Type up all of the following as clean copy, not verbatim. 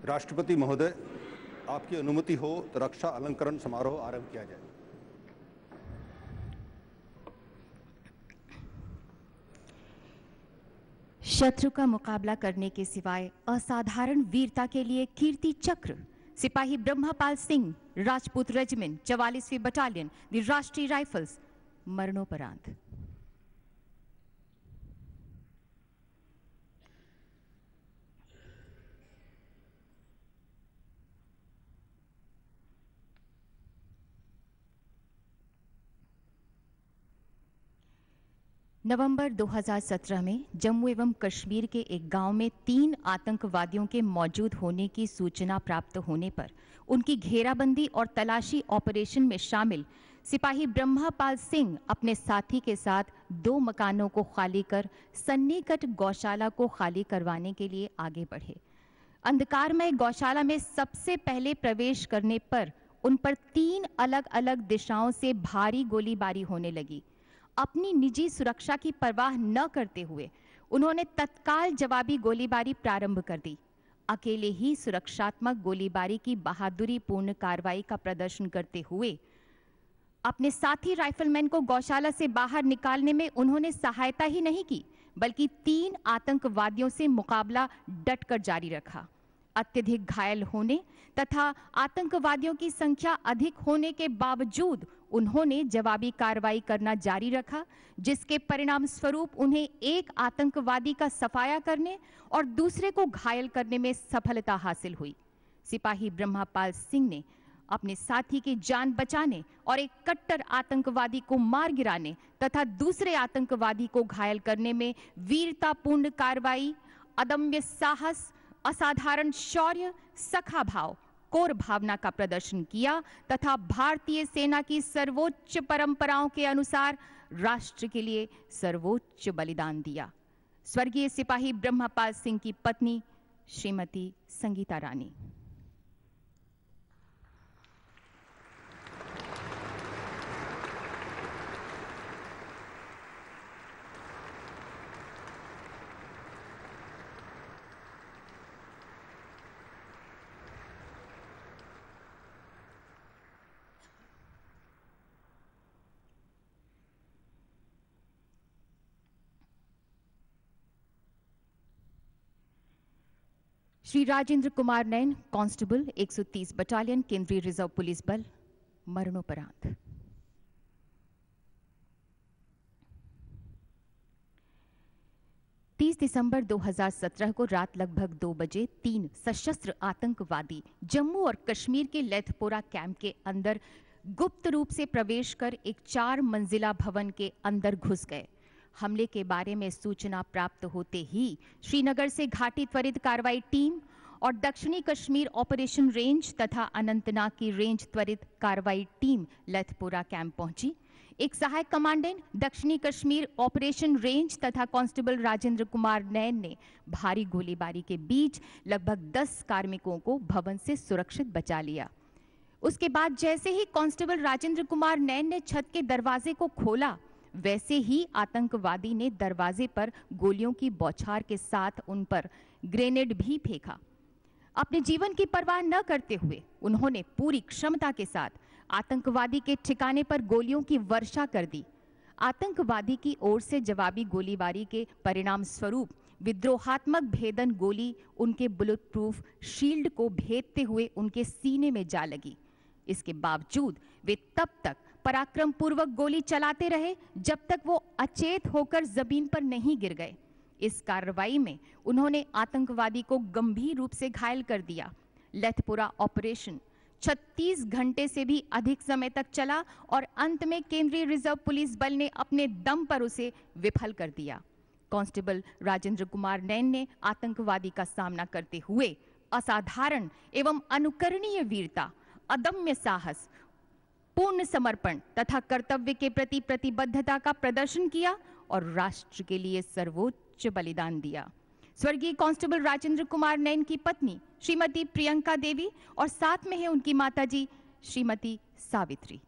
राष्ट्रपति महोदय, आपकी अनुमति हो तो रक्षा अलंकरण समारोह आरंभ किया जाए। शत्रु का मुकाबला करने के सिवाय असाधारण वीरता के लिए कीर्ति चक्र सिपाही ब्रह्मपाल सिंह, राजपूत रेजिमेंट 44वीं बटालियन, द राष्ट्रीय राइफल्स, मरणोपरांत। नवंबर 2017 में जम्मू एवं कश्मीर के एक गांव में 3 आतंकवादियों के मौजूद होने की सूचना प्राप्त होने पर उनकी घेराबंदी और तलाशी ऑपरेशन में शामिल सिपाही ब्रह्मपाल सिंह अपने साथी के साथ 2 मकानों को खाली कर सन्निकट गौशाला को खाली करवाने के लिए आगे बढ़े। अंधकारमय गौशाला में सबसे पहले प्रवेश करने पर उन पर 3 अलग अलग दिशाओं से भारी गोलीबारी होने लगी। अपनी निजी सुरक्षा की परवाह न करते हुए उन्होंने तत्काल जवाबी गोलीबारी प्रारंभ कर दी। अकेले ही सुरक्षात्मक गोलीबारी की बहादुरीपूर्ण कार्रवाई का प्रदर्शन करते हुए अपने साथी राइफलमैन को गौशाला से बाहर निकालने में उन्होंने सहायता ही नहीं की, बल्कि 3 आतंकवादियों से मुकाबला डटकर जारी रखा। अत्यधिक घायल होने तथा आतंकवादियों की संख्या अधिक होने के बावजूद उन्होंने जवाबी कार्रवाई करना जारी रखा, जिसके परिणाम स्वरूप उन्हें एक आतंकवादी का सफाया करने और दूसरे को घायल करने में सफलता हासिल हुई। सिपाही ब्रह्मपाल सिंह ने अपने साथी की जान बचाने और एक कट्टर आतंकवादी को मार गिराने तथा दूसरे आतंकवादी को घायल करने में वीरतापूर्ण कार्रवाई, अदम्य साहस, असाधारण शौर्य, सखा भाव, कोर भावना का प्रदर्शन किया तथा भारतीय सेना की सर्वोच्च परंपराओं के अनुसार राष्ट्र के लिए सर्वोच्च बलिदान दिया। स्वर्गीय सिपाही ब्रह्मपाल सिंह की पत्नी श्रीमती संगीता रानी। श्री राजेंद्र कुमार नैन, कांस्टेबल 130 बटालियन, केंद्रीय रिजर्व पुलिस बल, मरणोपरांत। दिसंबर 2017 को रात लगभग 2 बजे 3 सशस्त्र आतंकवादी जम्मू और कश्मीर के लेथपोरा कैंप के अंदर गुप्त रूप से प्रवेश कर एक 4 मंजिला भवन के अंदर घुस गए। हमले के बारे में सूचना प्राप्त होते ही श्रीनगर से घाटी त्वरित कार्रवाई टीम और दक्षिणी कश्मीर ऑपरेशन रेंज तथा अनंतनाग की रेंज त्वरित कार्रवाई टीम लेथपोरा कैंप पहुंची। एक सहायक कमांडेंट दक्षिणी कश्मीर ऑपरेशन रेंज तथा कांस्टेबल राजेंद्र कुमार नैन ने भारी गोलीबारी के बीच लगभग 10 कार्मिकों को भवन से सुरक्षित बचा लिया। उसके बाद जैसे ही कांस्टेबल राजेंद्र कुमार नैन ने छत के दरवाजे को खोला, वैसे ही आतंकवादी ने दरवाजे पर गोलियों की बौछार के साथ उन पर ग्रेनेड भी फेंका। अपने जीवन की परवाह न करते हुए उन्होंने पूरी क्षमता के साथ आतंकवादी के ठिकाने पर गोलियों की वर्षा कर दी। आतंकवादी की ओर से जवाबी गोलीबारी के परिणाम स्वरूप विद्रोहात्मक भेदन गोली उनके बुलेट प्रूफ शील्ड को भेदते हुए उनके सीने में जा लगी। इसके बावजूद वे तब तक पराक्रम पूर्वक गोली चलाते रहे जब तक वो अचेत होकर जमीन पर नहीं गिर गए। इस कार्रवाई में उन्होंने आतंकवादी को गंभीर रूप से घायल कर दिया। लेथपोरा ऑपरेशन 36 घंटे से भी अधिक समय तक चला और अंत में केंद्रीय रिजर्व पुलिस बल ने अपने दम पर उसे विफल कर दिया। कांस्टेबल राजेंद्र कुमार नैन ने आतंकवादी का सामना करते हुए असाधारण एवं अनुकरणीय वीरता, अदम्य साहस, पूर्ण समर्पण तथा कर्तव्य के प्रति प्रतिबद्धता का प्रदर्शन किया और राष्ट्र के लिए सर्वोच्च बलिदान दिया। स्वर्गीय कांस्टेबल राजेंद्र कुमार नैन की पत्नी श्रीमती प्रियंका देवी और साथ में है उनकी माताजी श्रीमती सावित्री।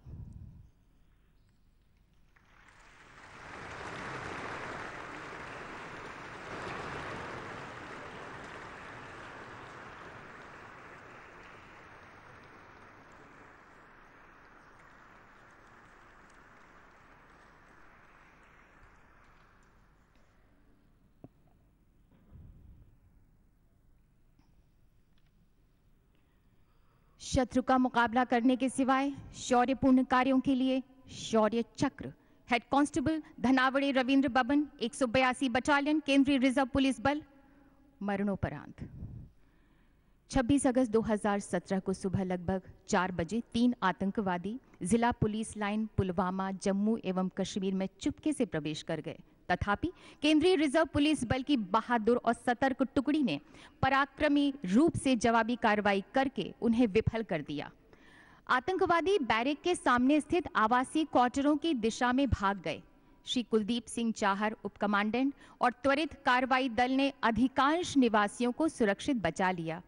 शत्रु का मुकाबला करने के सिवाय शौर्यपूर्ण कार्यों के लिए Shaurya Chakra head constable Dhanawade Ravindra Baban 182 battalion केंद्रीय रिजर्व पुलिस बल मरणोपरांत। 26 अगस्त 2017 को सुबह लगभग 4 बजे 3 आतंकवादी जिला पुलिस लाइन पुलवामा जम्मू एवं कश्मीर में चुपके से प्रवेश कर गए। तथापि केंद्रीय रिजर्व पुलिस बल की बहादुर और सतर्क टुकड़ी ने पराक्रमी रूप से जवाबी कार्रवाई करके उन्हें विफल कर दिया। आतंकवादी बैरक के सामने स्थित आवासीय क्वार्टरों की दिशा में भाग गए। श्री कुलदीप सिंह चाहर उप कमांडेंट और त्वरित कार्रवाई दल ने अधिकांश निवासियों को सुरक्षित बचा लिया।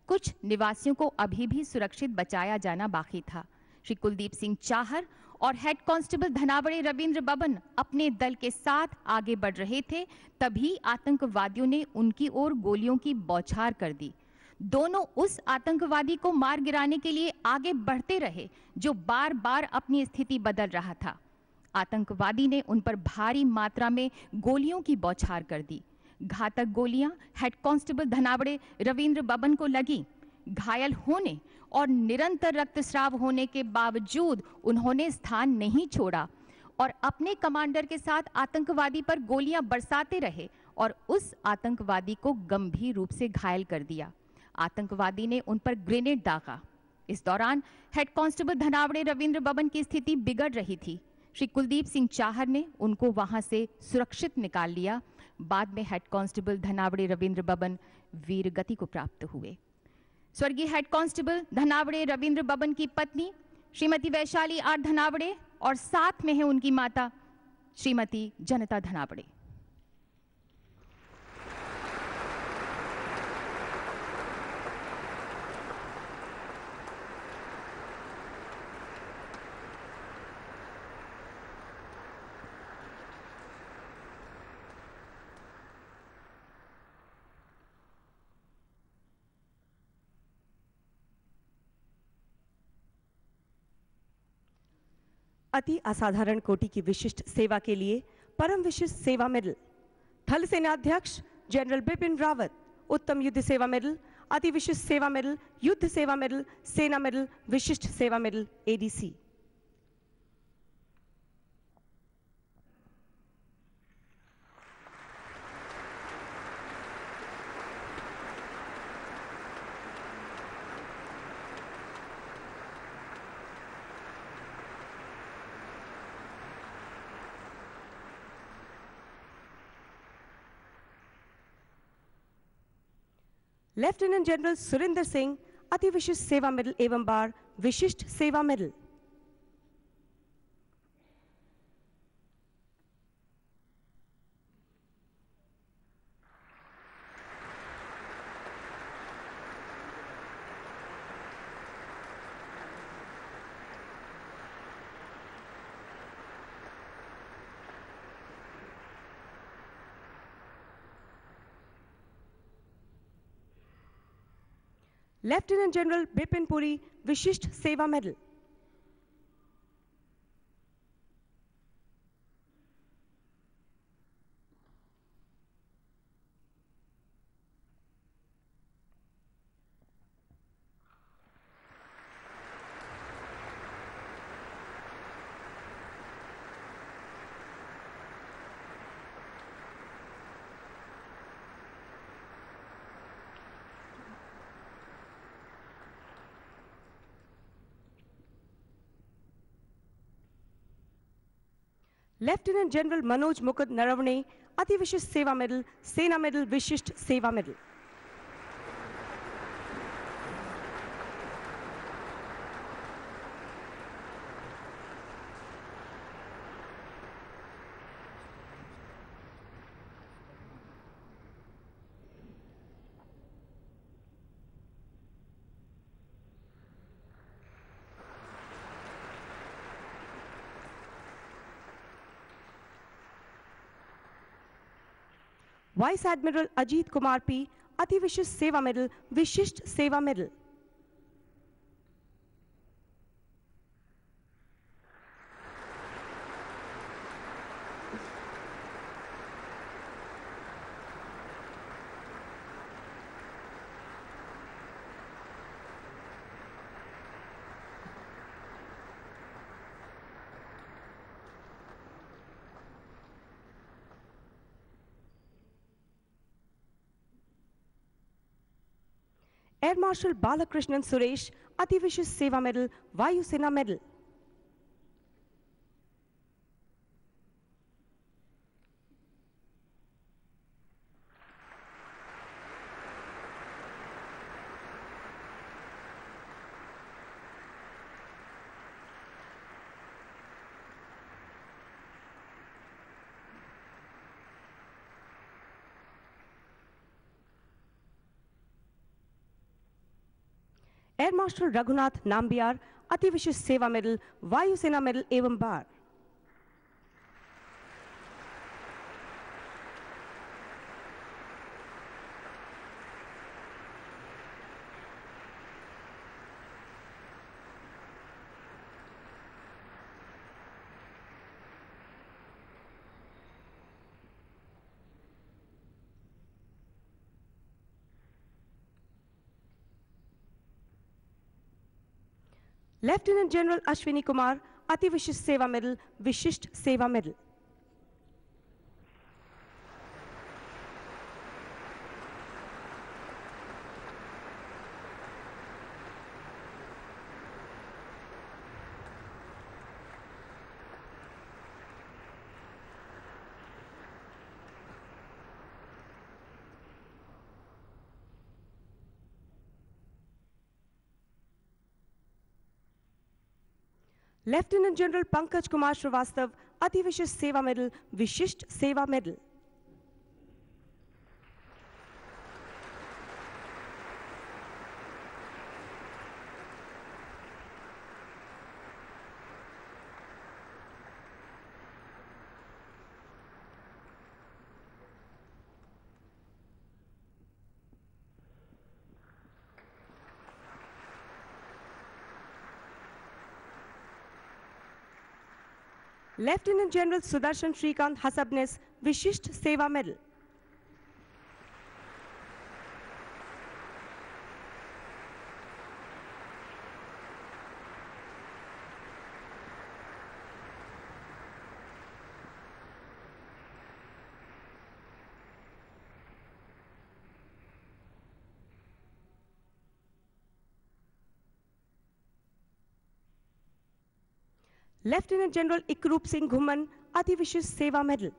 कुछ निवासियों को अभी भी सुरक्षित बचाया जाना बाकी था। श्री कुलदीप सिंह चाहर और हेड कांस्टेबल धनावड़े रविंद्र बबन अपने दल के साथ आगे बढ़ रहे थे, तभी आतंकवादियों ने उनकी ओर गोलियों की बौछार कर दी। दोनों उस आतंकवादी को मार गिराने के लिए आगे बढ़ते रहे जो बार बार अपनी स्थिति बदल रहा था। आतंकवादी ने उन पर भारी मात्रा में गोलियों की बौछार कर दी। घातक गोलियां हेड कांस्टेबल धनावड़े रविंद्र बबन को लगी। घायल होने और निरंतर रक्तस्राव होने के बावजूद उन्होंने स्थान नहीं छोड़ा और अपने कमांडर के साथ आतंकवादी पर गोलियां बरसाते रहे और उस आतंकवादी को गंभीर रूप से घायल कर दिया। आतंकवादी ने उन पर ग्रेनेड दागा। इस दौरान हेड कांस्टेबल धनावड़े रविंद्र बबन की स्थिति बिगड़ रही थी। श्री कुलदीप सिंह चाहर ने उनको वहां से सुरक्षित निकाल लिया। बाद में हेड कांस्टेबल धनावड़े रविंद्र बबन वीर गति को प्राप्त हुए। स्वर्गीय हेड कांस्टेबल धनावड़े रविंद्र बबन की पत्नी श्रीमती वैशाली आर धनावड़े और साथ में है उनकी माता श्रीमती जनता धनावड़े। अति असाधारण कोटि की विशिष्ट सेवा के लिए परम विशिष्ट सेवा मेडल थल सेनाध्यक्ष जनरल बिपिन रावत, उत्तम युद्ध सेवा मेडल, अति विशिष्ट सेवा मेडल, युद्ध सेवा मेडल, सेना medal, Vishisht Seva medal ADC. Lieutenant general Surendra Singh, Ati Vishisht Seva medal एवं बार विशिष्ट Seva medal. Lieutenant general Bipin Puri, विशिष्ट Seva medal. Lieutenant general Manoj Mukund Naravane, अति विशिष्ट सेवा मेडल, सेना medal, Vishisht Seva medal. Vice admiral Ajit Kumar P, अति Vishisht Seva medal, Vishisht Seva medal. Air martial Balakrishnan Suresh, अति विशिष्ट सेवा मेडल, वायुसेना medal. Air martial Raghunath Nambiar, अति विशिष्ट सेवा मेडल, वायुसेना मेडल एवं bar. Lieutenant general Ashwini Kumar, Ati Vishisht Seva medal, Vishisht Seva medal. Lieutenant general Pankaj Kumar Srivastava, Ati Vishisht Seva medal, Vishisht Seva medal. Lieutenant general Sudarshan Shrikant Hasabnis, Vishisht Seva medal. Lieutenant general Ikroop Singh Ghuman, Ati Vishisht Seva medal.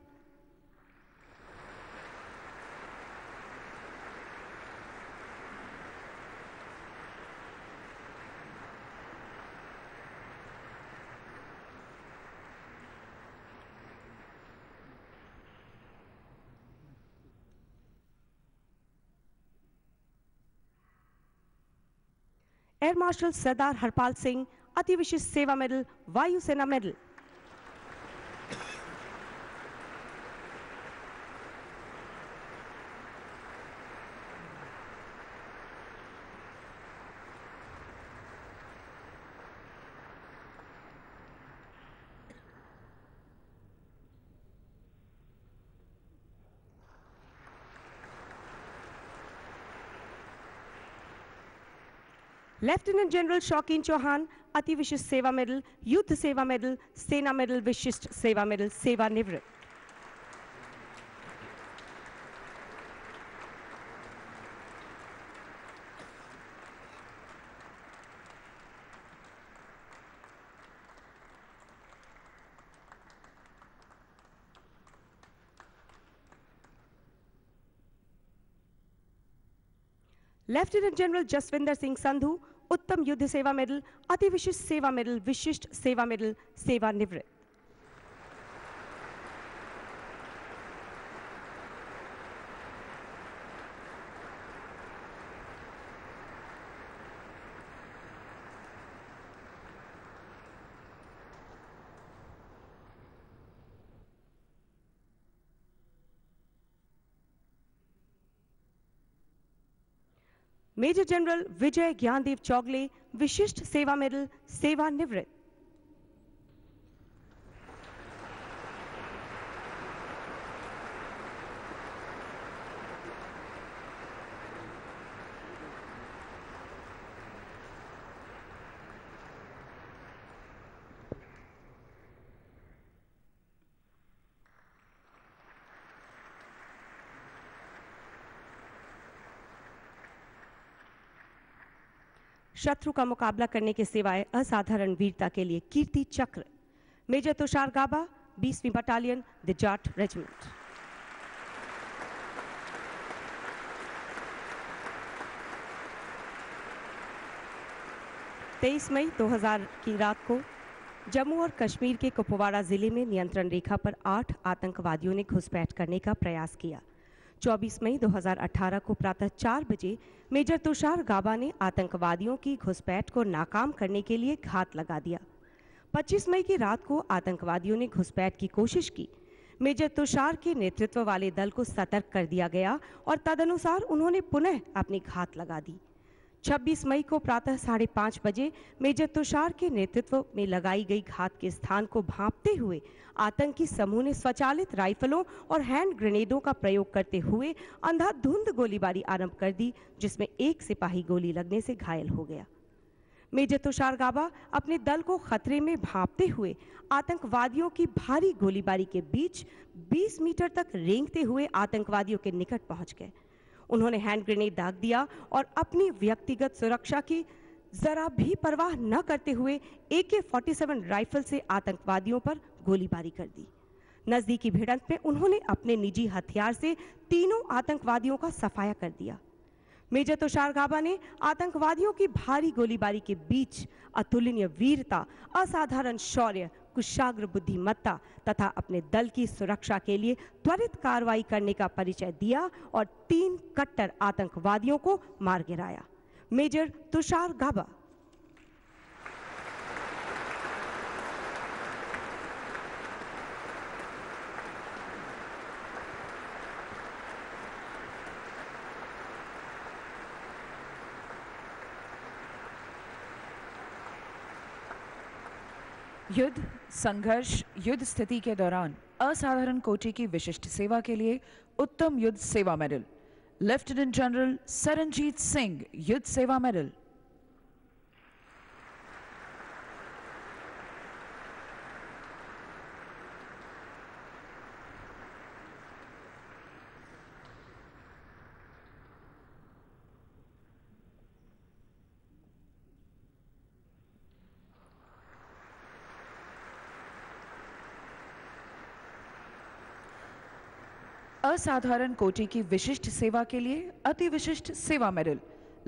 Air marshal Sardar Harpal Singh, Ati Vishisht Seva medal, वायुसेना medal. Lieutenant general शौकीन चौहान, अति Vishisht Seva medal, युद्ध सेवा मेडल, सेना मेडल, विशिष्ट सेवा मेडल, सेवानिवृत्त। लेफ्टिनेंट जनरल जसविंदर सिंह संधू, उत्तम युद्ध सेवा मेडल, अति विशिष्ट सेवा मेडल, विशिष्ट सेवा मेडल, सेवानिवृत्त। मेजर जनरल विजय ज्ञानदेव चौगले, विशिष्ट सेवा मेडल, सेवानिवृत्त। शत्रु का मुकाबला करने के सिवाय असाधारण वीरता के लिए कीर्ति चक्र, मेजर तुषार गाबा, 20वीं बटालियन, द जाट रेजिमेंट। तेईस मई 2000 की रात को जम्मू और कश्मीर के कुपवाड़ा जिले में नियंत्रण रेखा पर 8 आतंकवादियों ने घुसपैठ करने का प्रयास किया। 24 मई 2018 को प्रातः 4 बजे मेजर तुषार गाबा ने आतंकवादियों की घुसपैठ को नाकाम करने के लिए घात लगा दिया। 25 मई की रात को आतंकवादियों ने घुसपैठ की कोशिश की। मेजर तुषार के नेतृत्व वाले दल को सतर्क कर दिया गया और तदनुसार उन्होंने पुनः अपनी घात लगा दी। 26 मई को प्रातः 5:30 बजे मेजर तुषार के नेतृत्व में लगाई गई घात के स्थान को भांपते हुए आतंकी समूह ने स्वचालित राइफलों और हैंड ग्रेनेडों का प्रयोग करते हुए अंधाधुंध गोलीबारी आरंभ कर दी, जिसमें एक सिपाही गोली लगने से घायल हो गया। मेजर तुषार गाबा अपने दल को खतरे में भांपते हुए आतंकवादियों की भारी गोलीबारी के बीच 20 मीटर तक रेंगते हुए आतंकवादियों के निकट पहुंच गए। उन्होंने हैंड ग्रेनेड दाग दिया और अपनी व्यक्तिगत सुरक्षा की जरा भी परवाह न करते हुए AK-47 राइफल से आतंकवादियों पर गोलीबारी कर दी। नजदीकी भिड़ंत में उन्होंने अपने निजी हथियार से तीनों आतंकवादियों का सफाया कर दिया। मेजर तुषार गाबा ने आतंकवादियों की भारी गोलीबारी के बीच अतुलनीय वीरता, असाधारण शौर्य, कुशाग्र बुद्धिमत्ता तथा अपने दल की सुरक्षा के लिए त्वरित कार्रवाई करने का परिचय दिया और 3 कट्टर आतंकवादियों को मार गिराया। मेजर तुषार गाबा। युद्ध, संघर्ष, युद्ध स्थिति के दौरान असाधारण कोटि की विशिष्ट सेवा के लिए उत्तम युद्ध सेवा medal, lieutenant general Saranjit Singh युद्ध सेवा मेडल। असाधारण कोटि की विशिष्ट सेवा के लिए Ati Vishisht Seva medal,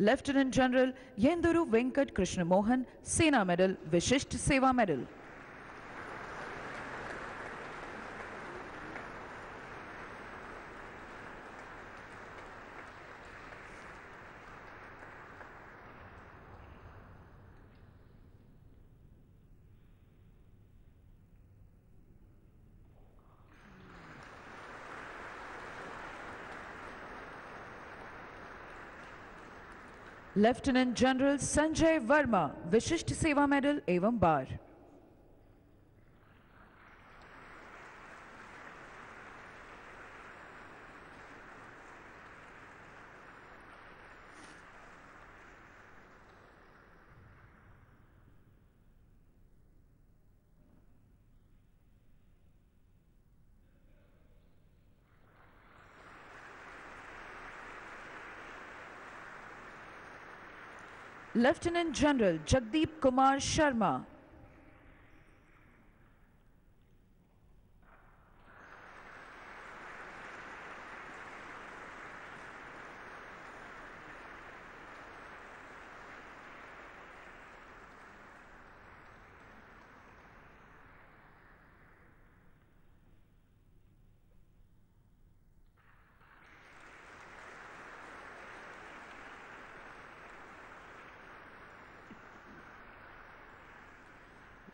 lieutenant general Yenduru Venkat Krishna Mohan Sena medal, Vishisht Seva medal. Lieutenant general Sanjay Verma Vishisht Seva medal एवं bar. Lieutenant general Jagdeep Kumar Sharma.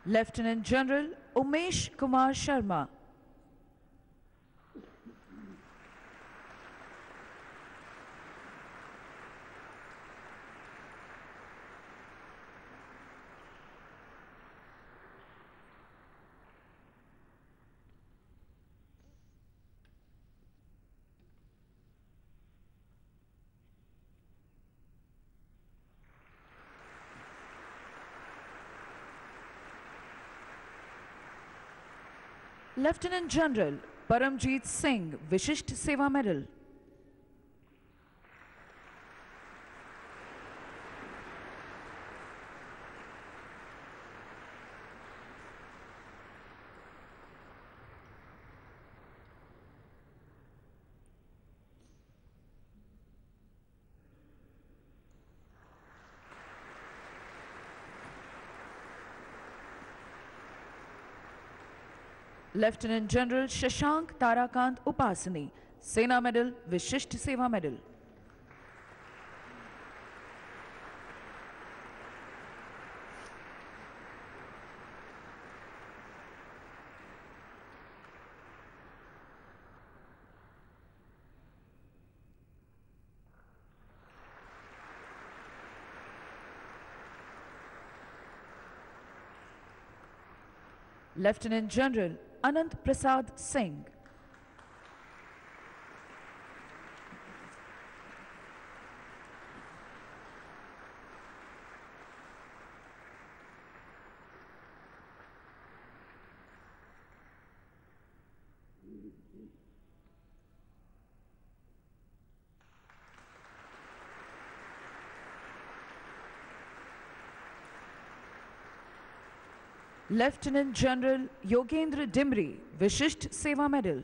Lieutenant general Umesh Kumar Sharma. Lieutenant general Paramjit Singh Vishisht Seva medal. Lieutenant general Shashank Tarakant Upasani, Sena medal, Vishisht Seva medal. Lieutenant General Anant Prasad Singh, Lieutenant General Yogendra Dimri, विशिष्ट Seva medal.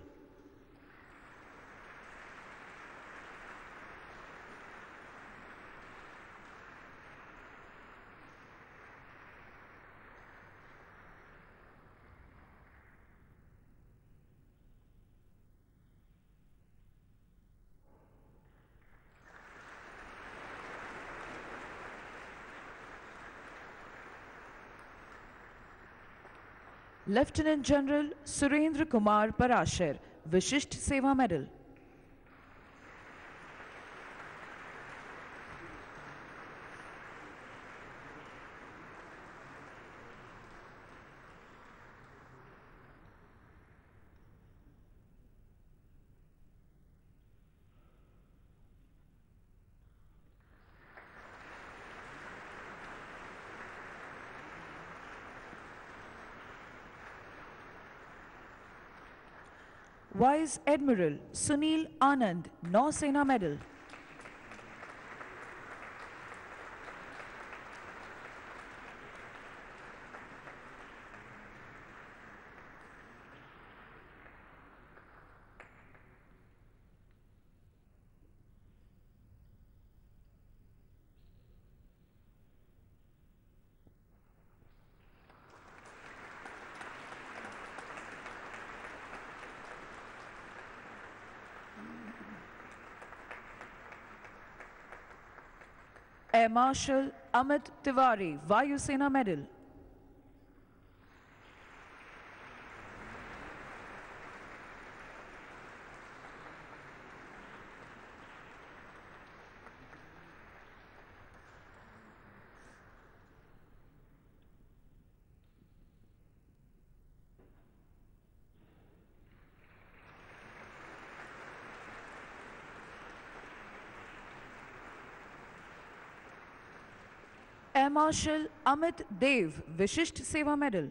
Lieutenant general Surendra Kumar Parashar, विशिष्ट Seva medal. Vice admiral Sunil आनंद, नौसेना medal. Air martial Amit Tiwari, वायुसेना medal. Air martial Amit Dev, विशिष्ट Seva medal.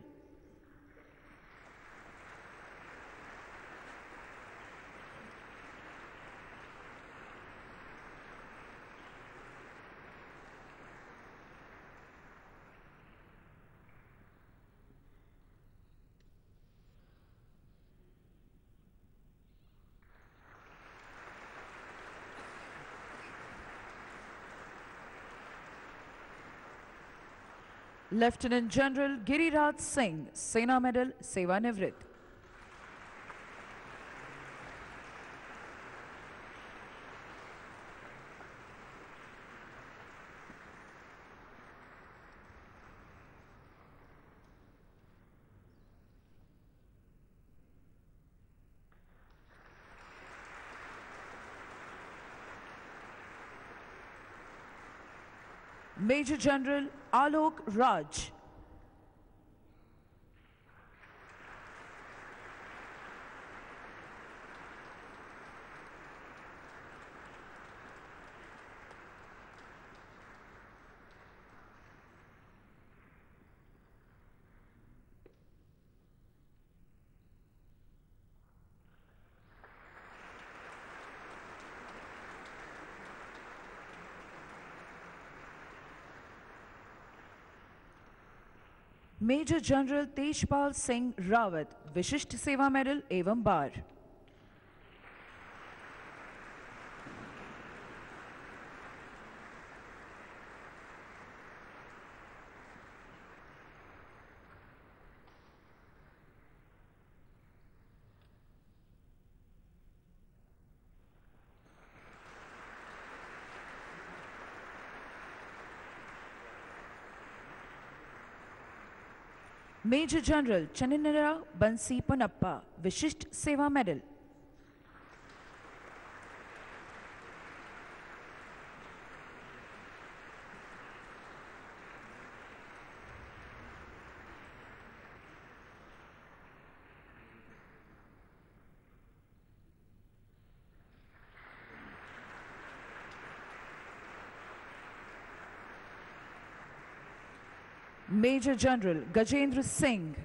Lieutenant general Giriraj Singh, सेना medal, सेवानिवृत्त। Major general Alok Raj, major general Tejpal Singh Rawat, विशिष्ट Seva medal एवं बार। Major general चन्निनरा बंसी पनप्पा, विशिष्ट Seva medal. Major General Gajendra Singh,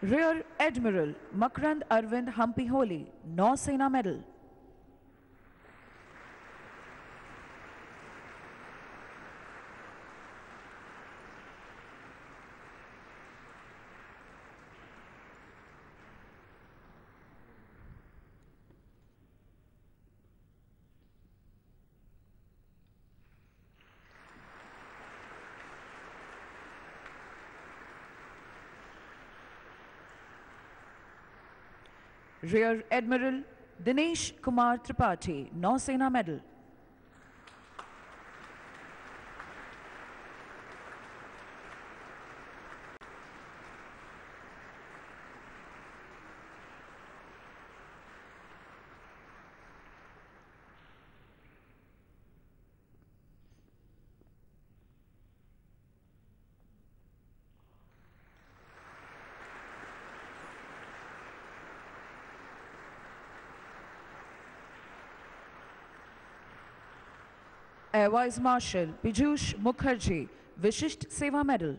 Rear Admiral Makrand Arvind Hampi Holi, Nausena Medal. Rear Admiral Dinesh Kumar Tripathi, Nausena Medal. Air Vice Marshal Piyush Mukherjee, Vishisht Seva Medal.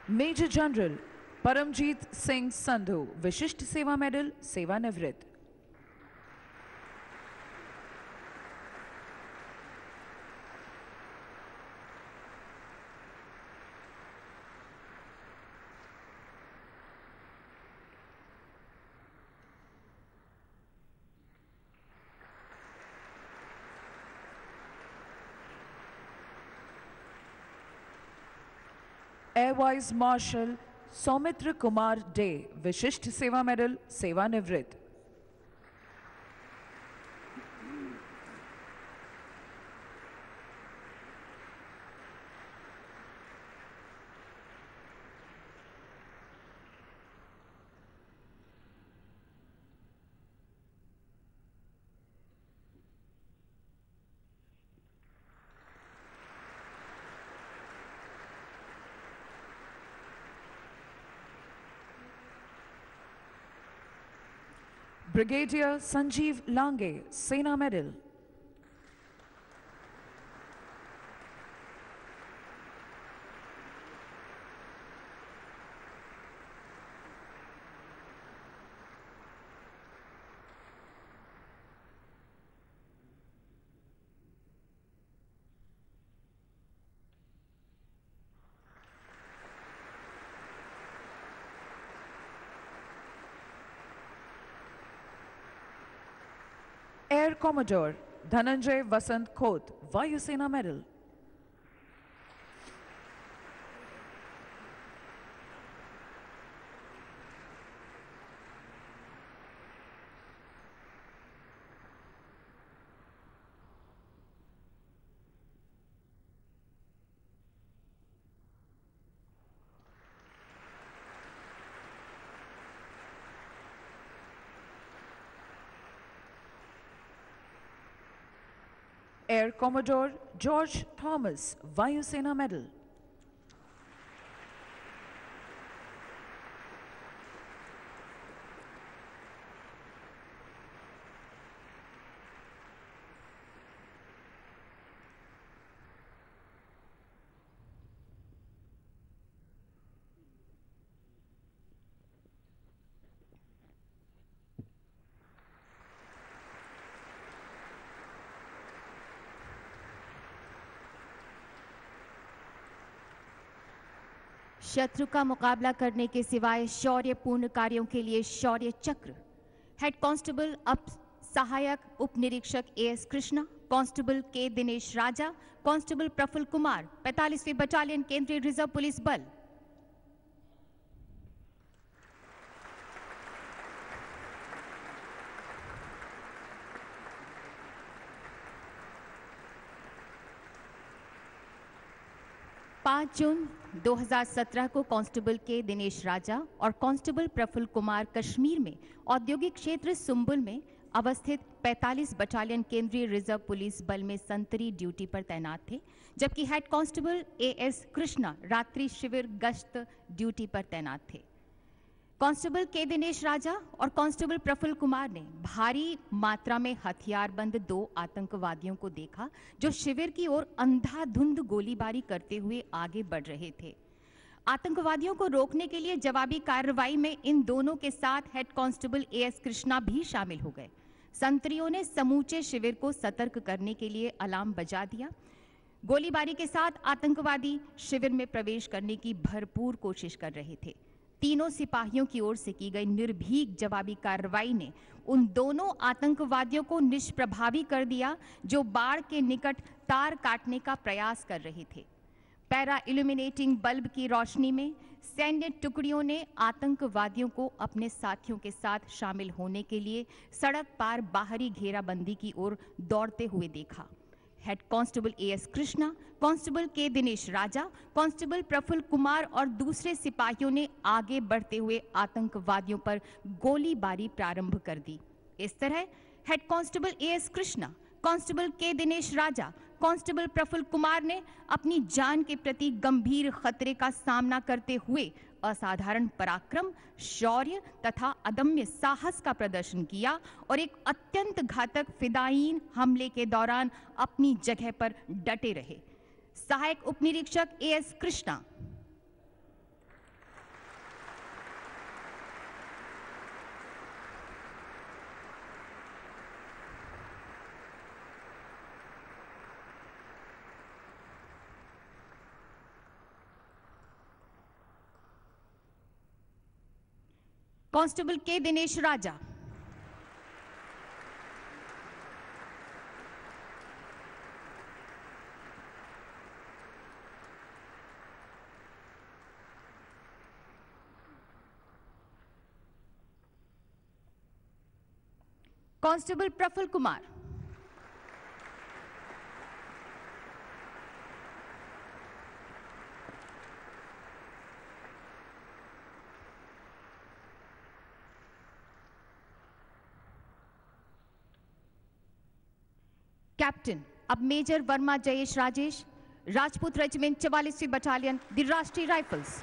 Major General Paramjeet Singh Sandhu, Vishisht Seva Medal, Seva Nivrit. Air Vice Marshal Soumitra Kumar De, Vishisht Seva Medal, Seva Nivrit. Brigadier Sanjeev Lange, Sena Medal. Air Commodore Dhananjay Vasant Khoth, Vayu Sena Medal. Air Commodore George Thomas, Vayu Sena Medal. शत्रु का मुकाबला करने के सिवाय शौर्यपूर्ण कार्यों के लिए Shaurya Chakra. Head constable up सहायक उप निरीक्षक as Krishna, constable K Dinesh Raja, constable Praful Kumar, 45वीं battalion केंद्रीय रिजर्व पुलिस बल। जून 2017 को कांस्टेबल के दिनेश राजा और कांस्टेबल प्रफुल्ल कुमार कश्मीर में औद्योगिक क्षेत्र सुंबुल में अवस्थित 45 बटालियन केंद्रीय रिजर्व पुलिस बल में संतरी ड्यूटी पर तैनात थे, जबकि हेड कांस्टेबल एएस कृष्णा रात्रि शिविर गश्त ड्यूटी पर तैनात थे। कांस्टेबल के दिनेश राजा और कांस्टेबल प्रफुल्ल कुमार ने भारी मात्रा में हथियारबंद 2 आतंकवादियों को देखा जो शिविर की ओर अंधाधुंध गोलीबारी करते हुए आगे बढ़ रहे थे। आतंकवादियों को रोकने के लिए जवाबी कार्रवाई में इन दोनों के साथ हेड कांस्टेबल एएस कृष्णा भी शामिल हो गए। संतरियों ने समूचे शिविर को सतर्क करने के लिए अलार्म बजा दिया। गोलीबारी के साथ आतंकवादी शिविर में प्रवेश करने की भरपूर कोशिश कर रहे थे। तीनों सिपाहियों की ओर से की गई निर्भीक जवाबी कार्रवाई ने उन दोनों आतंकवादियों को निष्प्रभावी कर दिया जो बाढ़ के निकट तार काटने का प्रयास कर रहे थे। पैरा इल्यूमिनेटिंग बल्ब की रोशनी में सैन्य टुकड़ियों ने आतंकवादियों को अपने साथियों के साथ शामिल होने के लिए सड़क पार बाहरी घेराबंदी की ओर दौड़ते हुए देखा। Head constable as Krishna, constable K Dinesh Raja, constable Praful Kumar और दूसरे सिपाहियों ने आगे बढ़ते हुए आतंकवादियों पर गोलीबारी प्रारंभ कर दी। इस तरह head constable as Krishna, constable K Dinesh Raja, constable Praful Kumar ने अपनी जान के प्रति गंभीर खतरे का सामना करते हुए असाधारण पराक्रम, शौर्य तथा अदम्य साहस का प्रदर्शन किया और एक अत्यंत घातक फिदायीन हमले के दौरान अपनी जगह पर डटे रहे। सहायक उपनिरीक्षक as Krishna. Constable K Dinesh Raja. Constable Praful Kumar. Captain अब मेजर वर्मा जयेश राजेश, राजपूत रेजिमेंट 44वीं बटालियन, द राष्ट्रीय राइफल्स।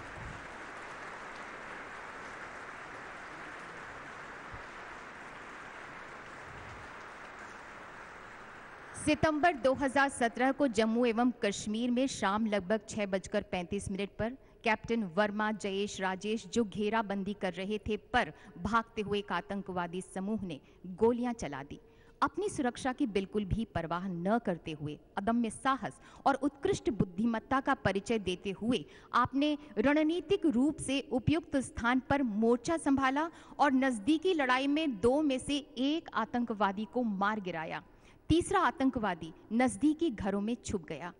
सितंबर 2017 को जम्मू एवं कश्मीर में शाम लगभग 6:35 पर कैप्टन वर्मा जयेश राजेश जो घेराबंदी कर रहे थे पर भागते हुए एक आतंकवादी समूह ने गोलियां चला दी। अपनी सुरक्षा की बिल्कुल भी परवाह न करते हुए अदम्य साहस और उत्कृष्ट बुद्धिमत्ता का परिचय देते हुए आपने रणनीतिक रूप से उपयुक्त स्थान पर मोर्चा संभाला और नजदीकी लड़ाई में 2 में से 1 आतंकवादी को मार गिराया। तीसरा आतंकवादी नजदीकी घरों में छुप गया।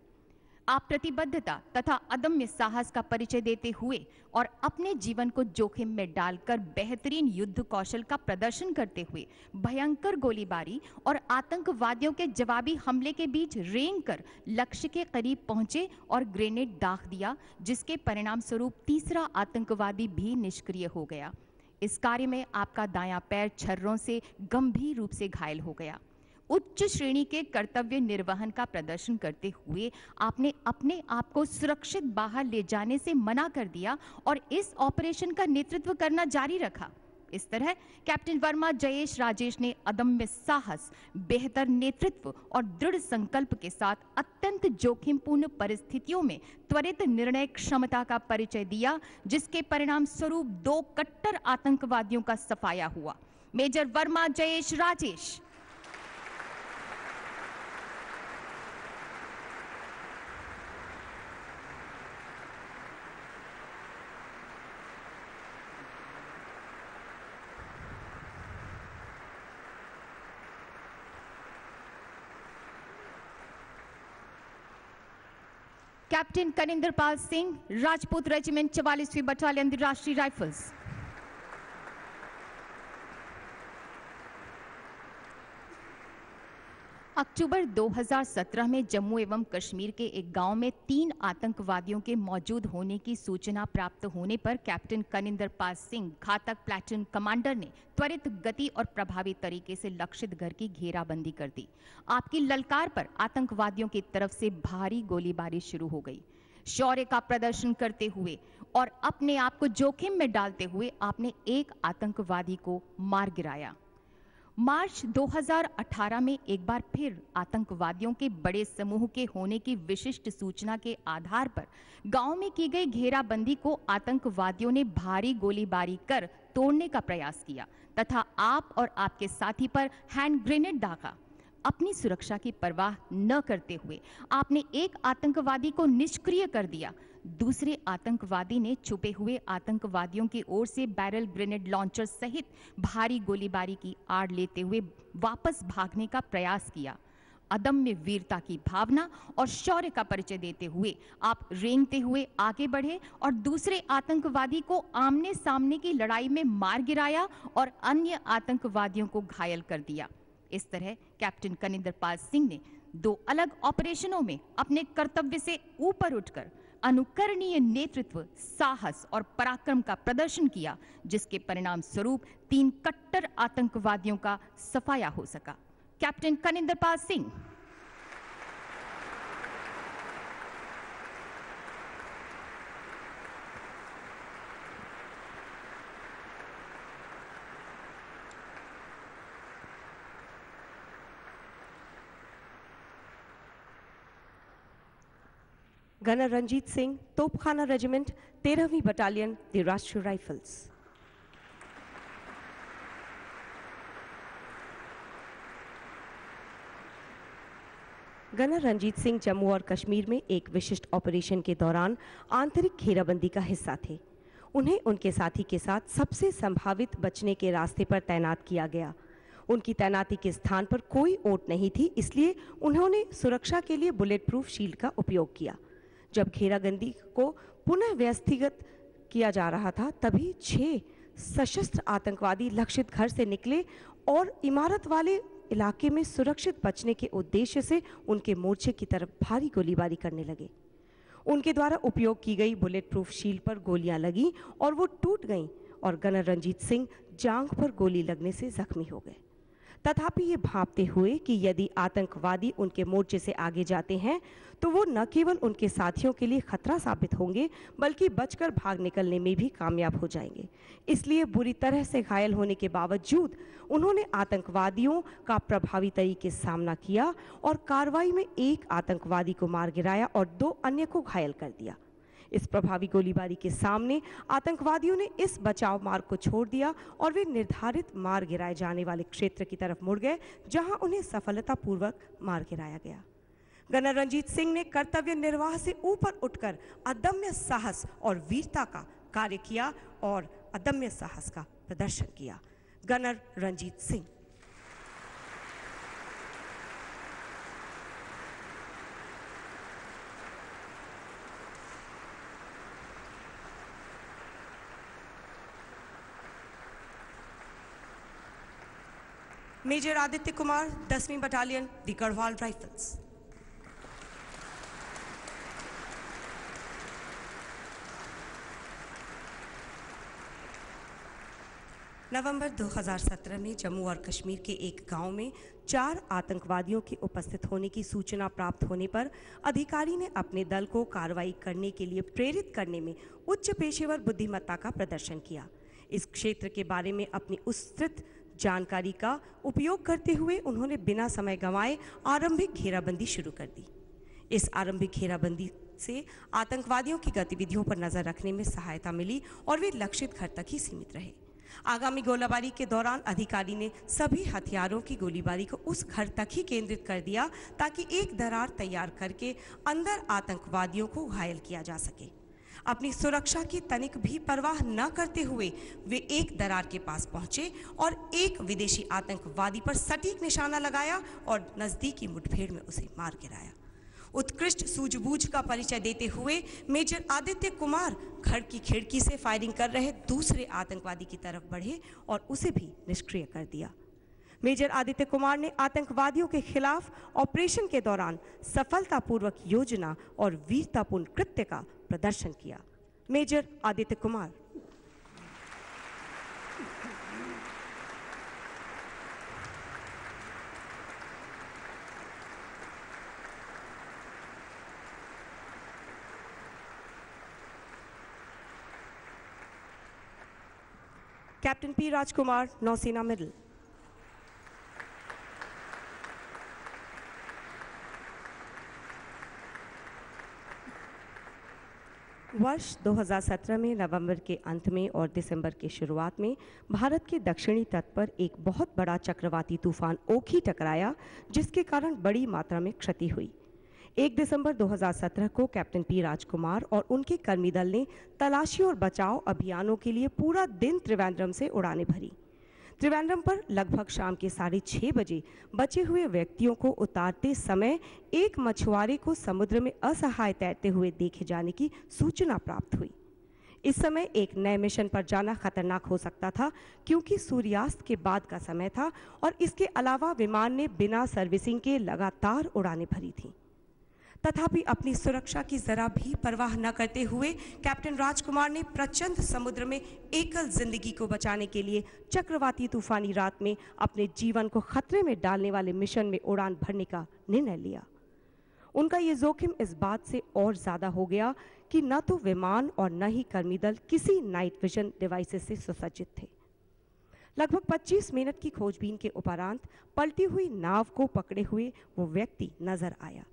आप प्रतिबद्धता तथा अदम्य साहस का परिचय देते हुए और अपने जीवन को जोखिम में डालकर बेहतरीन युद्ध कौशल का प्रदर्शन करते हुए भयंकर गोलीबारी और आतंकवादियों के जवाबी हमले के बीच रेंग कर लक्ष्य के करीब पहुंचे और ग्रेनेड दाग दिया, जिसके परिणाम स्वरूप तीसरा आतंकवादी भी निष्क्रिय हो गया। इस कार्य में आपका दायां पैर छर्रों से गंभीर रूप से घायल हो गया। उच्च श्रेणी के कर्तव्य निर्वहन का प्रदर्शन करते हुए आपने अपने आप को सुरक्षित बाहर ले जाने से मना कर दिया और इस ऑपरेशन का नेतृत्व करना जारी रखा। इस तरह कैप्टन वर्मा जयेश राजेश ने अदम्य साहस, बेहतर नेतृत्व और दृढ़ संकल्प के साथ अत्यंत जोखिमपूर्ण परिस्थितियों में त्वरित निर्णय क्षमता का परिचय दिया, जिसके परिणाम स्वरूप 2 कट्टर आतंकवादियों का सफाया हुआ। Major Verma Jayesh Rajesh. Captain Kanindarpal Singh, Rajput regiment 44वीं बटालियन, राष्ट्रीय राइफल्स। अक्टूबर 2017 में जम्मू एवं कश्मीर के एक गांव में 3 आतंकवादियों के मौजूद होने की सूचना प्राप्त होने पर कैप्टन कनिंदरपाल सिंह, घातक प्लेटून कमांडर ने त्वरित गति और प्रभावी तरीके से लक्षित घर की घेराबंदी कर दी। आपकी ललकार पर आतंकवादियों की तरफ से भारी गोलीबारी शुरू हो गई। शौर्य का प्रदर्शन करते हुए और अपने आप को जोखिम में डालते हुए आपने एक आतंकवादी को मार गिराया। मार्च 2018 में एक बार फिर आतंकवादियों के बड़े समूह के होने की विशिष्ट सूचना के आधार पर गांव में की गई घेराबंदी को आतंकवादियों ने भारी गोलीबारी कर तोड़ने का प्रयास किया तथा आप और आपके साथी पर हैंड ग्रेनेड दागा। अपनी सुरक्षा की परवाह न करते हुए आपने एक आतंकवादी को निष्क्रिय कर दिया। दूसरे आतंकवादी ने छुपे हुए आतंकवादियों की ओर से बैरल ग्रेनेड लॉन्चर सहित भारी गोलीबारी की आड़ लेते हुए वापस भागने का प्रयास किया। अदम्य वीरता की भावना और शौर्य का परिचय देते हुए आप रेंगते हुए आगे बढ़े और दूसरे आतंकवादी को आमने सामने की लड़ाई में मार गिराया और अन्य आतंकवादियों को घायल कर दिया। इस तरह कैप्टन कनिंदरपाल सिंह ने 2 अलग ऑपरेशनों में अपने कर्तव्य से ऊपर उठकर अनुकरणीय नेतृत्व, साहस और पराक्रम का प्रदर्शन किया, जिसके परिणाम स्वरूप 3 कट्टर आतंकवादियों का सफाया हो सका। कैप्टन कनिंदरपाल सिंह। गनर रंजीत सिंह, तोपखाना रेजिमेंट 13वीं battalion, the Rashtriya rifles. Gunner Ranjit Singh Jammu और कश्मीर में एक विशिष्ट ऑपरेशन के दौरान आंतरिक घेराबंदी का हिस्सा थे। उन्हें उनके साथी के साथ सबसे संभावित बचने के रास्ते पर तैनात किया गया। उनकी तैनाती के स्थान पर कोई ओट नहीं थी, इसलिए उन्होंने सुरक्षा के लिए बुलेट प्रूफ शील्ड का उपयोग किया। जब घेराबंदी को पुनः व्यवस्थित किया जा रहा था, तभी 6 सशस्त्र आतंकवादी लक्षित घर से निकले और इमारत वाले इलाके में सुरक्षित बचने के उद्देश्य से उनके मोर्चे की तरफ भारी गोलीबारी करने लगे। उनके द्वारा उपयोग की गई बुलेट प्रूफ शील्ड पर गोलियां लगी और वो टूट गईं और गनर रंजीत सिंह जांघ पर गोली लगने से जख्मी हो गए। तथापि ये भांपते हुए कि यदि आतंकवादी उनके मोर्चे से आगे जाते हैं तो वो न केवल उनके साथियों के लिए खतरा साबित होंगे, बल्कि बचकर भाग निकलने में भी कामयाब हो जाएंगे। इसलिए बुरी तरह से घायल होने के बावजूद उन्होंने आतंकवादियों का प्रभावी तरीके से सामना किया और कार्रवाई में एक आतंकवादी को मार गिराया और 2 अन्य को घायल कर दिया। इस प्रभावी गोलीबारी के सामने आतंकवादियों ने इस बचाव मार्ग को छोड़ दिया और वे निर्धारित मार गिराए जाने वाले क्षेत्र की तरफ मुड़ गए, जहां उन्हें सफलतापूर्वक मार गिराया गया। गनर रंजीत सिंह ने कर्तव्य निर्वाह से ऊपर उठकर अदम्य साहस और वीरता का कार्य किया और अदम्य साहस का प्रदर्शन किया। गनर रंजीत सिंह। मेजर आदित्य कुमार, 10वीं बटालियन, द गढ़वाल राइफल्स। नवंबर 2017 में जम्मू और कश्मीर के एक गांव में 4 आतंकवादियों के उपस्थित होने की सूचना प्राप्त होने पर अधिकारी ने अपने दल को कार्रवाई करने के लिए प्रेरित करने में उच्च पेशेवर बुद्धिमत्ता का प्रदर्शन किया। इस क्षेत्र के बारे में अपनी विस्तृत जानकारी का उपयोग करते हुए उन्होंने बिना समय गंवाए आरंभिक घेराबंदी शुरू कर दी। इस आरंभिक घेराबंदी से आतंकवादियों की गतिविधियों पर नजर रखने में सहायता मिली और वे लक्षित घर तक ही सीमित रहे। आगामी गोलीबारी के दौरान अधिकारी ने सभी हथियारों की गोलीबारी को उस घर तक ही केंद्रित कर दिया ताकि एक दरार तैयार करके अंदर आतंकवादियों को घायल किया जा सके। अपनी सुरक्षा की तनिक भी परवाह न करते हुए वे एक दरार के पास पहुंचे और एक विदेशी आतंकवादी पर सटीक निशाना लगाया और नजदीकी मुठभेड़ में उसे मार गिराया। उत्कृष्ट सूझबूझ का परिचय देते हुए मेजर आदित्य कुमार घर की खिड़की से फायरिंग कर रहे दूसरे आतंकवादी की तरफ बढ़े और उसे भी निष्क्रिय कर दिया। मेजर आदित्य कुमार ने आतंकवादियों के खिलाफ ऑपरेशन के दौरान सफलतापूर्वक योजना और वीरतापूर्ण कृत्य का प्रदर्शन किया। Major Aditya Kumar. Captain P Rajkumar, Nausena medal. वर्ष 2017 में नवंबर के अंत में और दिसंबर के शुरुआत में भारत के दक्षिणी तट पर एक बहुत बड़ा चक्रवाती तूफान ओखी टकराया, जिसके कारण बड़ी मात्रा में क्षति हुई। 1 दिसंबर 2017 को कैप्टन पी राजकुमार और उनके कर्मी दल ने तलाशी और बचाव अभियानों के लिए पूरा दिन त्रिवेंद्रम से उड़ानें भरी। त्रिवेंद्रम पर लगभग शाम के 6:30 बजे बचे हुए व्यक्तियों को उतारते समय एक मछुआरे को समुद्र में असहाय तैरते हुए देखे जाने की सूचना प्राप्त हुई। इस समय एक नए मिशन पर जाना खतरनाक हो सकता था, क्योंकि सूर्यास्त के बाद का समय था और इसके अलावा विमान ने बिना सर्विसिंग के लगातार उड़ानें भरी थीं। तथापि अपनी सुरक्षा की जरा भी परवाह न करते हुए कैप्टन राजकुमार ने प्रचंड समुद्र में एकल जिंदगी को बचाने के लिए चक्रवाती तूफानी रात में अपने जीवन को खतरे में डालने वाले मिशन में उड़ान भरने का निर्णय लिया। उनका ये जोखिम इस बात से और ज्यादा हो गया कि न तो विमान और न ही कर्मी दल किसी नाइट विजन डिवाइसेस से सुसज्जित थे। लगभग 25 मिनट की खोजबीन के उपरांत पलटी हुई नाव को पकड़े हुए वो व्यक्ति नजर आया।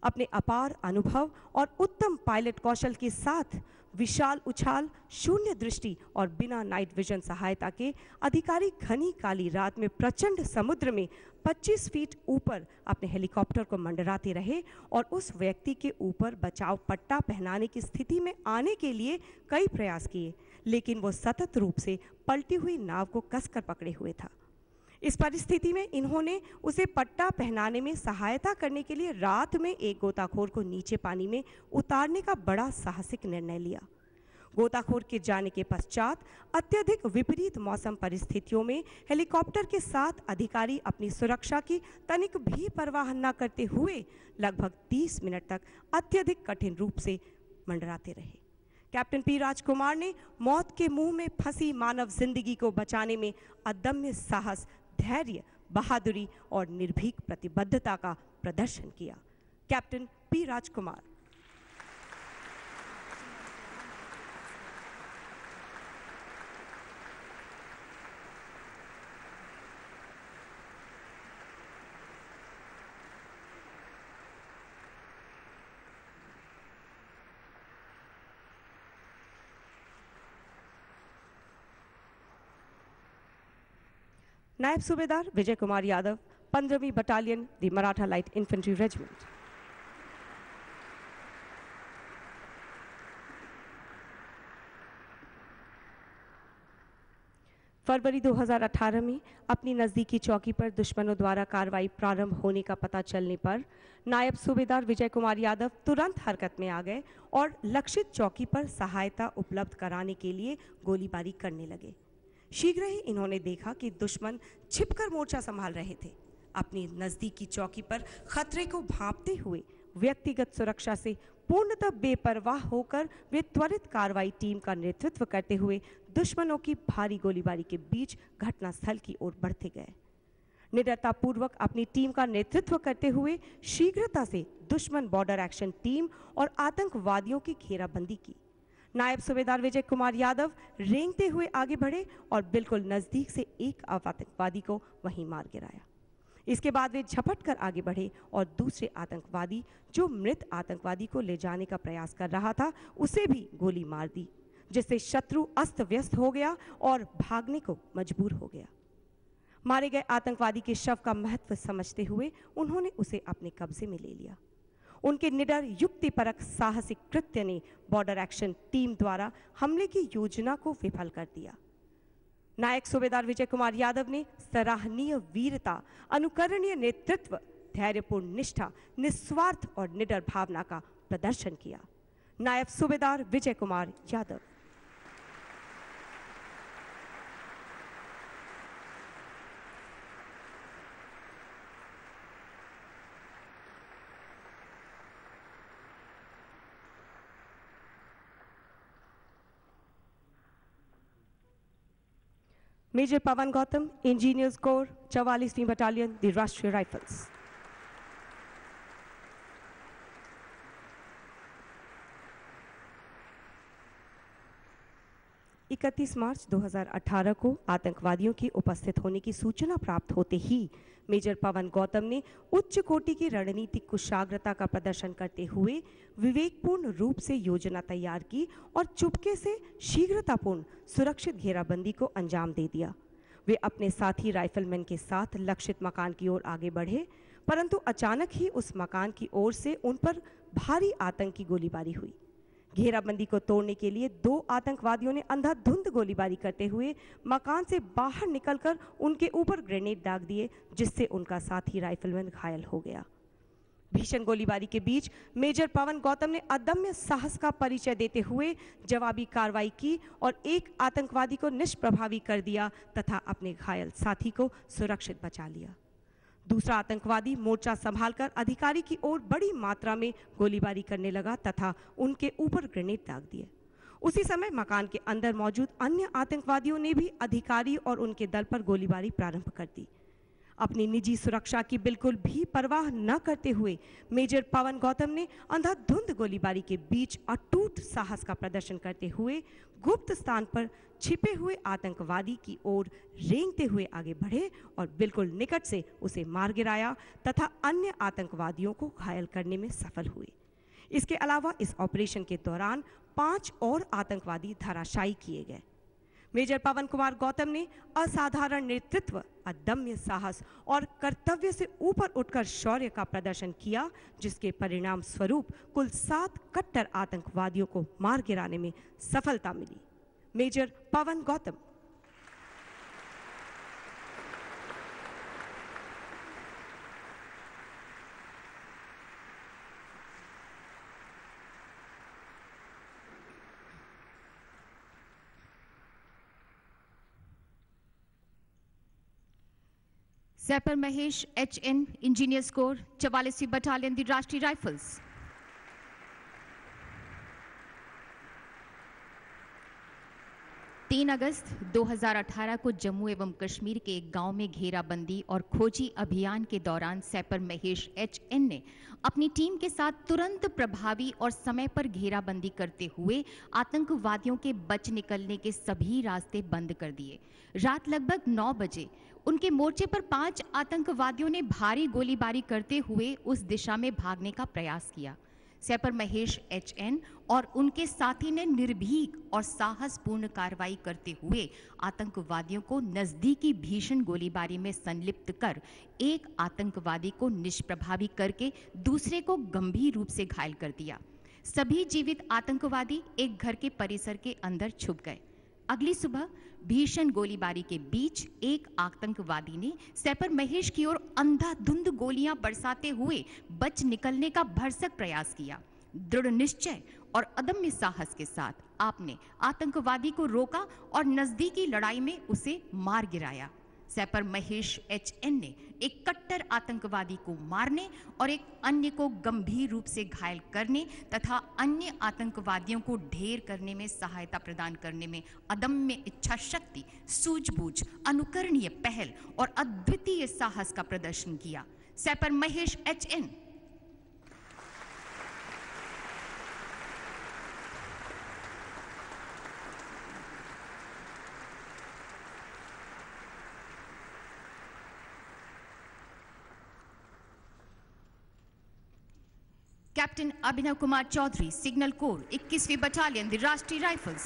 अपने अपार अनुभव और उत्तम पायलट कौशल के साथ विशाल उछाल, शून्य दृष्टि और बिना नाइट विजन सहायता के अधिकारी घनी काली रात में प्रचंड समुद्र में 25 फीट ऊपर अपने हेलीकॉप्टर को मंडराते रहे और उस व्यक्ति के ऊपर बचाव पट्टा पहनाने की स्थिति में आने के लिए कई प्रयास किए, लेकिन वो सतत रूप से पलटी हुई नाव को कसकर पकड़े हुए था। इस परिस्थिति में इन्होंने उसे पट्टा पहनाने में सहायता करने के लिए रात में एक गोताखोर को नीचे पानी में उतारने का बड़ा साहसिक निर्णय लिया। गोताखोर के जाने के पश्चात अत्यधिक विपरीत मौसम परिस्थितियों में हेलीकॉप्टर के साथ अधिकारी अपनी सुरक्षा की तनिक भी परवाह न करते हुए लगभग 30 मिनट तक अत्यधिक कठिन रूप से मंडराते रहे। कैप्टन पी राजकुमार ने मौत के मुंह में फंसी मानव जिंदगी को बचाने में अदम्य साहस, धैर्य, बहादुरी और निर्भीक प्रतिबद्धता का प्रदर्शन किया। Captain P Rajkumar. नायब सूबेदार विजय कुमार यादव, 15वीं battalion, the Maratha light infantry regiment. फरवरी 2018 में अपनी नज़दीकी चौकी पर दुश्मनों द्वारा कार्रवाई प्रारंभ होने का पता चलने पर नायब सूबेदार विजय कुमार यादव तुरंत हरकत में आ गए और लक्षित चौकी पर सहायता उपलब्ध कराने के लिए गोलीबारी करने लगे। शीघ्र ही इन्होंने देखा कि दुश्मन छिपकर मोर्चा संभाल रहे थे। अपनी नज़दीकी चौकी पर खतरे को भांपते हुए व्यक्तिगत सुरक्षा से पूर्णतः बेपरवाह होकर वे त्वरित कार्रवाई टीम का नेतृत्व करते हुए दुश्मनों की भारी गोलीबारी के बीच घटनास्थल की ओर बढ़ते गए। निडरतापूर्वक अपनी टीम का नेतृत्व करते हुए शीघ्रता से दुश्मन बॉर्डर एक्शन टीम और आतंकवादियों की घेराबंदी की। नायब सूबेदार विजय कुमार यादव रेंगते हुए आगे बढ़े और बिल्कुल नजदीक से एक आतंकवादी को वहीं मार गिराया। इसके बाद वे झपट कर आगे बढ़े और दूसरे आतंकवादी, जो मृत आतंकवादी को ले जाने का प्रयास कर रहा था, उसे भी गोली मार दी, जिससे शत्रु अस्त व्यस्त हो गया और भागने को मजबूर हो गया। मारे गए आतंकवादी के शव का महत्व समझते हुए उन्होंने उसे अपने कब्जे में ले लिया। उनके निडर युक्तिपरक साहसिक कृत्य ने बॉर्डर एक्शन टीम द्वारा हमले की योजना को विफल कर दिया। नायक सूबेदार विजय कुमार यादव ने सराहनीय वीरता, अनुकरणीय नेतृत्व, धैर्यपूर्ण निष्ठा, निस्वार्थ और निडर भावना का प्रदर्शन किया। नायब सूबेदार Vijay Kumar Yadav. Major Pawan Gautam, engineers corps, 44वीं बटालियन, द राष्ट्रीय राइफल्स। मार्च 2018 को आतंकवादियों की उपस्थित होने की सूचना प्राप्त होते ही मेजर पवन गौतम ने उच्च कोटि की रणनीतिक कुशाग्रता का प्रदर्शन करते हुए विवेकपूर्ण रूप से योजना तैयार की और चुपके से शीघ्रतापूर्ण सुरक्षित घेराबंदी को अंजाम दे दिया। वे अपने साथी राइफलमैन के साथ लक्षित मकान की ओर आगे बढ़े, परंतु अचानक ही उस मकान की ओर से उन पर भारी आतंकी गोलीबारी हुई। घेराबंदी को तोड़ने के लिए 2 आतंकवादियों ने अंधाधुंध गोलीबारी करते हुए मकान से बाहर निकलकर उनके ऊपर ग्रेनेड दाग दिए, जिससे उनका साथी राइफलमैन घायल हो गया। भीषण गोलीबारी के बीच मेजर पवन गौतम ने अदम्य साहस का परिचय देते हुए जवाबी कार्रवाई की और एक आतंकवादी को निष्प्रभावी कर दिया तथा अपने घायल साथी को सुरक्षित बचा लिया। दूसरा आतंकवादी मोर्चा संभालकर अधिकारी की ओर बड़ी मात्रा में गोलीबारी करने लगा तथा उनके ऊपर ग्रेनेड दाग दिए। उसी समय मकान के अंदर मौजूद अन्य आतंकवादियों ने भी अधिकारी और उनके दल पर गोलीबारी प्रारंभ कर दी। अपनी निजी सुरक्षा की बिल्कुल भी परवाह न करते हुए मेजर पवन गौतम ने अंधाधुंध गोलीबारी के बीच अटूट साहस का प्रदर्शन करते हुए गुप्त स्थान पर छिपे हुए आतंकवादी की ओर रेंगते हुए आगे बढ़े और बिल्कुल निकट से उसे मार गिराया तथा अन्य आतंकवादियों को घायल करने में सफल हुए। इसके अलावा इस ऑपरेशन के दौरान 5 और आतंकवादी धराशायी किए गए। मेजर पवन कुमार गौतम ने असाधारण नेतृत्व, अदम्य साहस और कर्तव्य से ऊपर उठकर शौर्य का प्रदर्शन किया, जिसके परिणाम स्वरूप कुल 7 कट्टर आतंकवादियों को मार गिराने में सफलता मिली। Major Pawan Gautam. Sapper Mahesh HN, engineers corps, 44वीं बटालियन, द राष्ट्रीय राइफल्स। अगस्त 2018 को जम्मू एवं कश्मीर के एक गांव में घेराबंदी और खोजी अभियान के दौरान सैपर महेश HN ने अपनी टीम के साथ तुरंत प्रभावी और समय पर घेराबंदी करते हुए आतंकवादियों के बच निकलने के सभी रास्ते बंद कर दिए। रात लगभग 9 बजे उनके मोर्चे पर 5 आतंकवादियों ने भारी गोलीबारी करते हुए उस दिशा में भागने का प्रयास किया। सैपर महेश HN और उनके साथी ने निर्भीक और साहसपूर्ण कार्रवाई करते हुए आतंकवादियों को नजदीकी भीषण गोलीबारी में संलिप्त कर एक आतंकवादी को निष्प्रभावी करके दूसरे को गंभीर रूप से घायल कर दिया। सभी जीवित आतंकवादी एक घर के परिसर के अंदर छुप गए। अगली सुबह भीषण गोलीबारी के बीच एक आतंकवादी ने सैपर महेश की ओर अंधाधुंध गोलियां बरसाते हुए बच निकलने का भरसक प्रयास किया। दृढ़ निश्चय और अदम्य साहस के साथ आपने आतंकवादी को रोका और नजदीकी लड़ाई में उसे मार गिराया। सैपर महेश HN ने एक कट्टर आतंकवादी को मारने और एक अन्य को गंभीर रूप से घायल करने तथा अन्य आतंकवादियों को ढेर करने में सहायता प्रदान करने में अदम्य इच्छा शक्ति, सूझबूझ, अनुकरणीय पहल और अद्वितीय साहस का प्रदर्शन किया। सैपर Mahesh HN। Captain Abhinav Kumar Chaudhary, signal corps, 21वीं बटालियन, द राष्ट्रीय राइफल्स।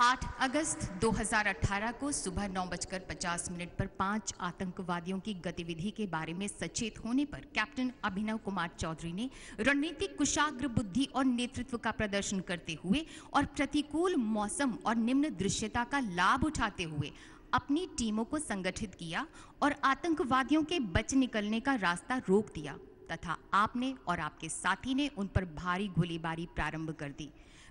8 अगस्त 2018 को सुबह 9:50 पर 5 आतंकवादियों की गतिविधि के बारे में सचेत होने पर कैप्टन अभिनव कुमार चौधरी ने रणनीतिक कुशाग्र बुद्धि और नेतृत्व का प्रदर्शन करते हुए और प्रतिकूल मौसम और निम्न दृश्यता का लाभ उठाते हुए अपनी टीमों को संगठित किया और आतंकवादियों के बच निकलने का रास्ता रोक दिया तथा आपने और आपके साथी ने उन पर भारी गोलीबारी प्रारंभ कर दी।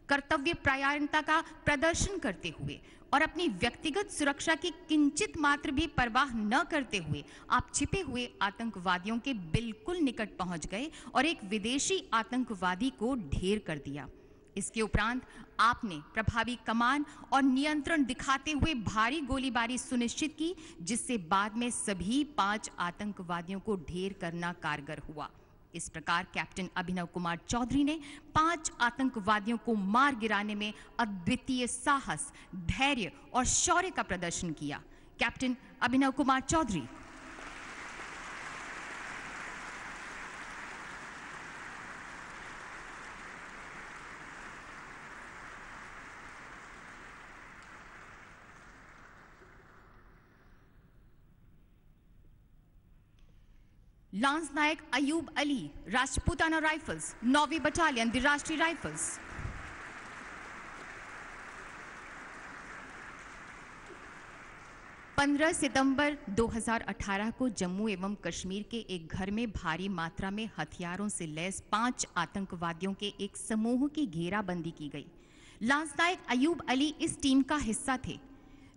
कर्तव्य परायणता का प्रदर्शन करते हुए और अपनी व्यक्तिगत सुरक्षा की किंचित मात्र भी परवाह न करते हुए आप छिपे हुए आतंकवादियों के बिल्कुल निकट पहुंच गए और एक विदेशी आतंकवादी को ढेर कर दिया। इसके उपरांत आपने प्रभावी कमान और नियंत्रण दिखाते हुए भारी गोलीबारी सुनिश्चित की, जिससे बाद में सभी 5 आतंकवादियों को ढेर करना कारगर हुआ। इस प्रकार कैप्टन अभिनव कुमार चौधरी ने 5 आतंकवादियों को मार गिराने में अद्वितीय साहस, धैर्य और शौर्य का प्रदर्शन किया। कैप्टन अभिनव कुमार चौधरी। लांस नायक अयूब अली, राजपूताना राइफल्स, 9वीं बटालियन, द राष्ट्रीय राइफल्स। पंद्रह सितंबर 2018 को जम्मू एवं कश्मीर के एक घर में भारी मात्रा में हथियारों से लैस 5 आतंकवादियों के एक समूह की घेराबंदी की गई। लांस नायक अयूब अली इस टीम का हिस्सा थे।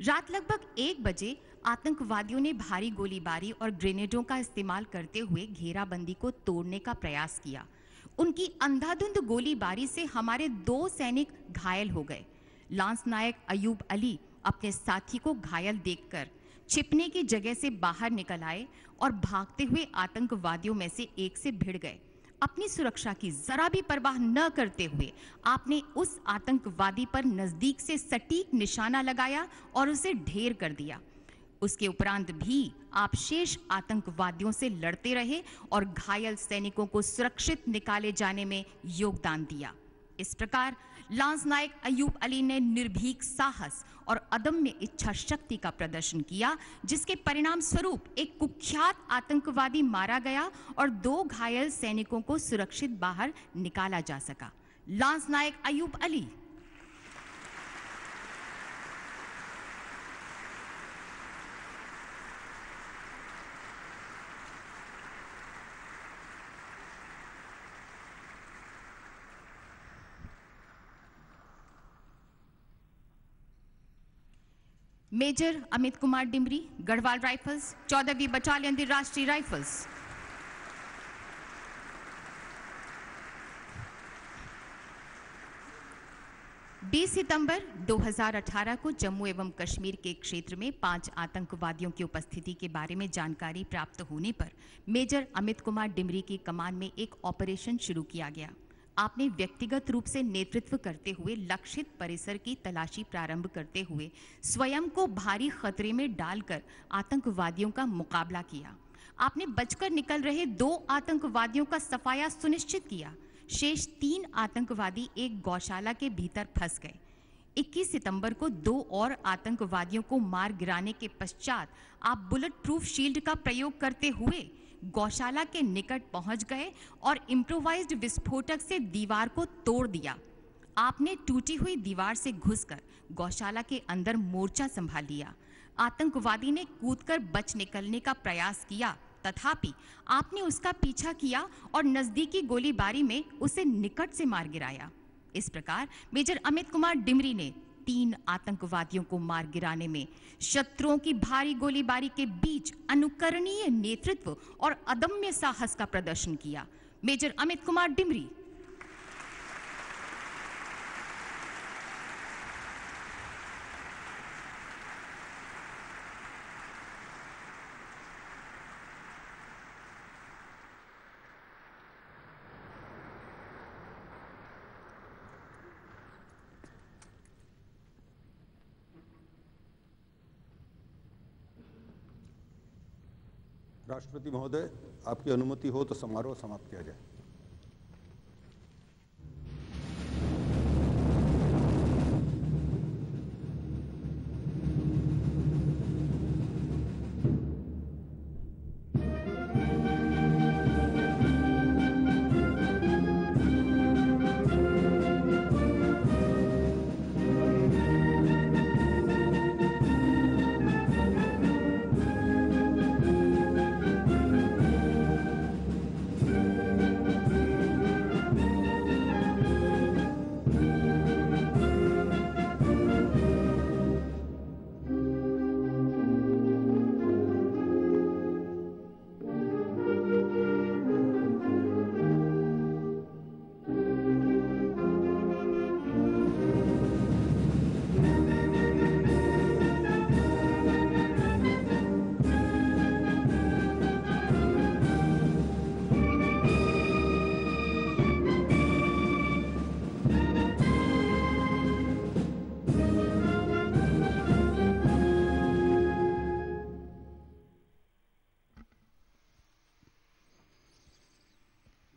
रात लगभग 1 बजे आतंकवादियों ने भारी गोलीबारी और ग्रेनेडों का इस्तेमाल करते हुए घेराबंदी को तोड़ने का प्रयास किया। उनकी अंधाधुंध गोलीबारी से हमारे 2 सैनिक घायल हो गए। लांस नायक अयूब अली अपने साथी को घायल देखकर छिपने की जगह से बाहर निकल आए और भागते हुए आतंकवादियों में से एक से भिड़ गए। अपनी सुरक्षा की जरा भी परवाह न करते हुए आपने उस आतंकवादी पर नजदीक से सटीक निशाना लगाया और उसे ढेर कर दिया। उसके उपरांत भी आप शेष आतंकवादियों से लड़ते रहे और घायल सैनिकों को सुरक्षित निकाले जाने में योगदान दिया। इस प्रकार लांस नायक अयूब अली ने निर्भीक साहस और अदम्य इच्छा शक्ति का प्रदर्शन किया, जिसके परिणाम स्वरूप एक कुख्यात आतंकवादी मारा गया और 2 घायल सैनिकों को सुरक्षित बाहर निकाला जा सका। लांस नायक अयूब अली। मेजर अमित कुमार डिमरी, गढ़वाल राइफल्स, 14वीं बटालियन, द राष्ट्रीय राइफल्स। बीस सितंबर 2018 को जम्मू एवं कश्मीर के क्षेत्र में 5 आतंकवादियों की उपस्थिति के बारे में जानकारी प्राप्त होने पर मेजर अमित कुमार डिमरी की कमान में एक ऑपरेशन शुरू किया गया। आपने व्यक्तिगत रूप से नेतृत्व करते हुए लक्षित परिसर की तलाशी प्रारंभ करते हुए स्वयं को भारी खतरे में डालकर आतंकवादियों का मुकाबला किया। आपने बचकर निकल रहे 2 आतंकवादियों का सफाया सुनिश्चित किया। शेष 3 आतंकवादी एक गौशाला के भीतर फंस गए। 21 सितंबर को 2 और आतंकवादियों को मार गिराने के पश्चात आप बुलेट प्रूफ शील्ड का प्रयोग करते हुए गौशाला के निकट पहुंच गए और इम्प्रोवाइज्ड विस्फोटक से दीवार को तोड़ दिया। आपने टूटी हुई दीवार से घुसकर गौशाला के अंदर मोर्चा संभाल लिया। आतंकवादी ने कूदकर बच निकलने का प्रयास किया, तथापि आपने उसका पीछा किया और नजदीकी गोलीबारी में उसे निकट से मार गिराया। इस प्रकार मेजर अमित कुमार डिमरी ने 3 आतंकवादियों को मार गिराने में शत्रुओं की भारी गोलीबारी के बीच अनुकरणीय नेतृत्व और अदम्य साहस का प्रदर्शन किया। मेजर अमित कुमार डिमरी। राष्ट्रपति महोदय, आपकी अनुमति हो तो समारोह समाप्त किया जाए।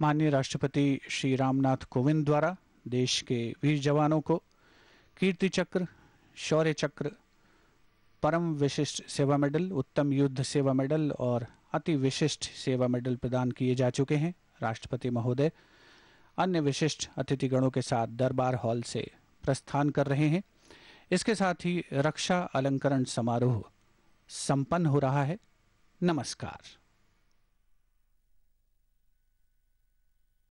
माननीय राष्ट्रपति श्री रामनाथ कोविंद द्वारा देश के वीर जवानों को कीर्ति चक्र, शौर्य चक्र, परम विशिष्ट सेवा मेडल, उत्तम युद्ध सेवा मेडल और अति विशिष्ट सेवा मेडल प्रदान किए जा चुके हैं। राष्ट्रपति महोदय अन्य विशिष्ट अतिथिगणों के साथ दरबार हॉल से प्रस्थान कर रहे हैं। इसके साथ ही रक्षा अलंकरण समारोह संपन्न हो रहा है। नमस्कार।